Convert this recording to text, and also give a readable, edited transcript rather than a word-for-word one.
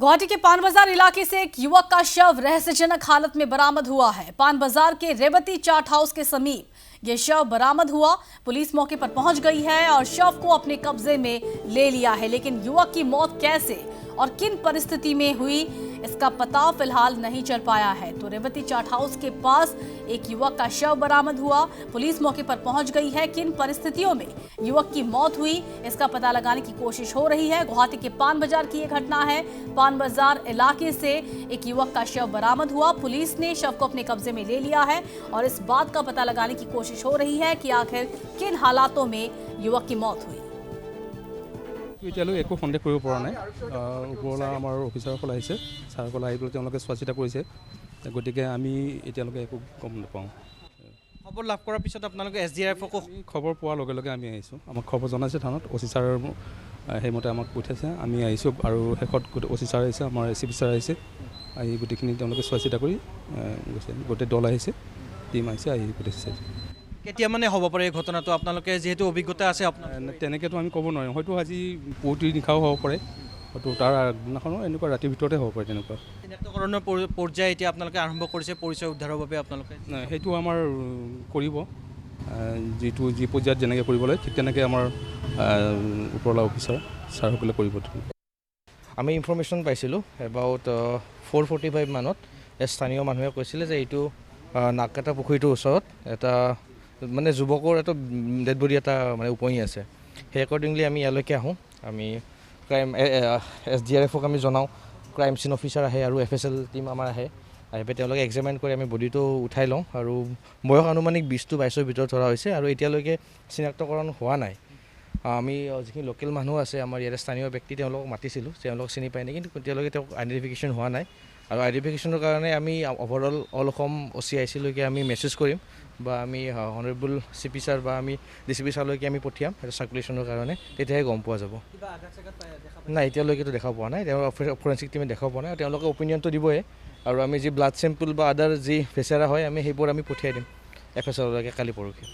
गुवाहाटी के पान बाजार इलाके से एक युवक का शव रहस्यजनक हालत में बरामद हुआ है। पान बाजार के रेवती चाट हाउस के समीप ये शव बरामद हुआ। पुलिस मौके पर पहुंच गई है और शव को अपने कब्जे में ले लिया है, लेकिन युवक की मौत कैसे और किन परिस्थिति में हुई इसका पता फिलहाल नहीं चल पाया है। तो रेवती चाट हाउस के पास एक युवक का शव बरामद हुआ। पुलिस मौके पर पहुंच गई है। किन परिस्थितियों में युवक की मौत हुई इसका पता लगाने की कोशिश हो रही है। गुवाहाटी के पान बाजार की यह घटना है। पान बाजार इलाके से एक युवक का शव बरामद हुआ। पुलिस ने शव को अपने कब्जे में ले लिया है और इस बात का पता लगाने की कोशिश हो रही है कि आखिर किन हालातों में युवक की मौत हुई। এতিয়ালৈ একো সন্দেহ কৰিব পৰা নাই। ওপৰলা আমাৰ অফিচাৰসকল আহিছে, ছাৰসকল আহি পেলাই তেওঁলোকে চোৱা চিতা কৰিছে, গতিকে আমি এতিয়ালৈকে একো গম নাপাওঁ। খবৰ লাভ কৰাৰ পিছত আপোনালোকে SDRFকো খবৰ পোৱাৰ লগে লগে আমি আহিছোঁ। আমাক খবৰ জনাইছে থানাত, অচি ছাৰ সেইমতে আমাক পঠিয়াইছে, আমি আহিছোঁ আৰু শেষত অচি ছাৰ আহিছে, আমাৰ ACP ছাৰ আহিছে, আহি গোটেইখিনি তেওঁলোকে চোৱা চিতা কৰি গৈছে। গোটেই দল আহিছে, টিম আহিছে, আহি গোটেই চাইছে। কেতিয়া মানে হ'ব পাৰে এই ঘটনাটো? আপোনালোকে যিহেতু অভিজ্ঞতা আছে আপোনাৰ তেনেকৈতো আমি ক'ব নোৱাৰিম। হয়তো আজি পুৱতি নিশাও হ'ব পাৰে, হয়তো তাৰ আগদিনাখনো এনেকুৱা ৰাতিৰ ভিতৰতে হ'ব পাৰে। তেনেকুৱা চিনাক্তকৰণৰ পৰ্যায় এতিয়া আপোনালোকে আৰম্ভ কৰিছে পৰিচয় উদ্ধাৰৰ বাবে। আপোনালোকে সেইটো আমাৰ কৰিব, যি পৰ্যায়ত যেনেকৈ কৰিব লাগে ঠিক তেনেকৈ আমাৰ ওপৰলা অফিচাৰ ছাৰসকলে কৰিব। আমি ইনফৰমেশ্যন পাইছিলোঁ এবাউট 4:45 মানত। স্থানীয় মানুহে কৈছিলে যে এইটো নাককাটা পুখুৰীটোৰ ওচৰত এটা মানে যুৱকৰ এটা ডেড বডি এটা মানে উপঙি আছে। সেই একৰ্ডিংলি আমি ইয়ালৈকে আহোঁ। আমি ক্ৰাইম SDRFক আমি জনাওঁ, ক্ৰাইম চিন অফিচাৰ আহে আৰু FSL টিম আমাৰ আহি পেলাই তেওঁলোকে এক্সামিন কৰি আমি বডিটো উঠাই লওঁ আৰু বয়স আনুমানিক 20-22ৰ ভিতৰত ধৰা হৈছে আৰু এতিয়ালৈকে চিনাক্তকৰণ হোৱা নাই। আমি যিখিনি লোকেল মানুহ আছে আমাৰ ইয়াৰে স্থানীয় ব্যক্তি তেওঁলোকক মাতিছিলোঁ, তেওঁলোকক চিনি পায় নেকি, কিন্তু এতিয়ালৈকে তেওঁক আইডেণ্টিফিকেশ্যন হোৱা নাই। আৰু আইডেণ্টিফিকেশ্যনৰ কাৰণে আমি অভাৰঅল অল অসম OCICলৈকে আমি মেছেজ কৰিম বা আমি অনাৰেবল CP ছাৰ বা আমি DCP ছাৰলৈকে আমি পঠিয়াম সেইটো চাৰ্কুলেশ্যনৰ কাৰণে, তেতিয়াহে গম পোৱা যাব। নাই, এতিয়ালৈকেতো দেখা পোৱা নাই, তেওঁ ফৰেঞ্চিক টিমে দেখা পোৱা নাই। তেওঁলোকে অপিনিয়নটো দিবই আৰু আমি যি ব্লাড চেম্পল বা আদাৰ যি ফেচাৰা হয় আমি সেইবোৰ আমি পঠিয়াই দিম FSLলৈকে কালি পৰহি।